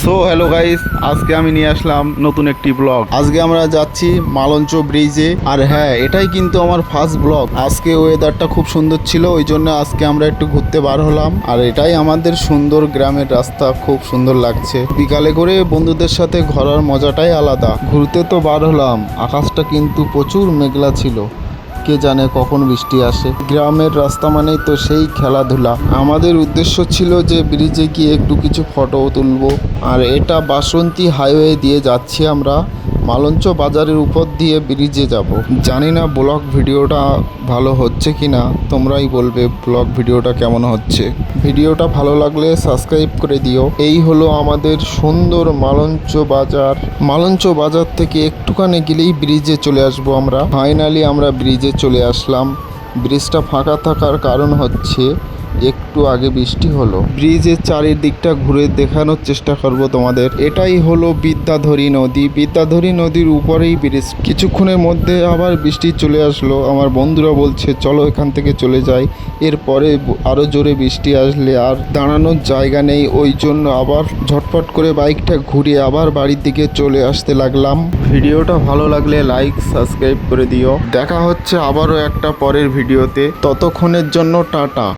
So hello guys, আজকে আমি নিয়ে আসলাম নতুন একটি ব্লগ। আজকে আমরা যাচ্ছি মালঞ্চ ব্রিজে। আর হ্যাঁ, এটাই কিন্তু আমার ফার্স্ট ব্লগ। আজকে ওয়েদারটা খুব সুন্দর ছিল, ওই জন্য আজকে আমরা একটু ঘুরতে বার হলাম। আর এটাই আমাদের সুন্দর গ্রামের রাস্তা, খুব সুন্দর লাগছে। বিকালে করে বন্ধুদের সাথে ঘোরার মজাটাই আলাদা। ঘুরতে তো বার হলাম, আকাশটা কিন্তু প্রচুর মেঘলা ছিল। কে জানে কখন বৃষ্টি আসে। গ্রামের রাস্তা মানেই তো সেই খেলাধুলা। আমাদের উদ্দেশ্য ছিল যে ব্রিজে গিয়ে একটু কিছু ফটো তুলবো। আর এটা বাসন্তী হাইওয়ে দিয়ে যাচ্ছি আমরা। মালঞ্চ বাজারের উপর দিয়ে ব্রিজে যাব। জানি না ব্লগ ভিডিওটা ভালো হচ্ছে কি না, তোমরাই বলবে ব্লগ ভিডিওটা কেমন হচ্ছে। ভিডিওটা ভালো লাগলে সাবস্ক্রাইব করে দিও। এই হলো আমাদের সুন্দর মালঞ্চ বাজার। মালঞ্চ বাজার থেকে একটুখানি গেলেই ব্রিজে চলে আসবো আমরা। ফাইনালি আমরা ব্রিজে চলে আসলাম। ব্রিজটা ফাঁকা থাকার কারণ হচ্ছে একটু আগে বৃষ্টি হলো। ব্রিজের চারিদিকটা ঘুরে দেখানোর চেষ্টা করব তোমাদের। এটাই হলো বিদ্যাধরী নদী। বিদ্যাধরী নদীর উপরেই ব্রিজ। কিছুক্ষণের মধ্যে আবার বৃষ্টি চলে আসলো। আমার বন্ধুরা বলছে চলো এখান থেকে চলে যাই। এরপরে আরও জোরে বৃষ্টি আসলে আর দাঁড়ানোর জায়গা নেই, ওই জন্য আবার ঝটপট করে বাইকটা ঘুরিয়ে আবার বাড়ির দিকে চলে আসতে লাগলাম। ভিডিওটা ভালো লাগলে লাইক সাবস্ক্রাইব করে দিও। দেখা হচ্ছে আবারও একটা পরের ভিডিওতে। ততক্ষণের জন্য টাটা।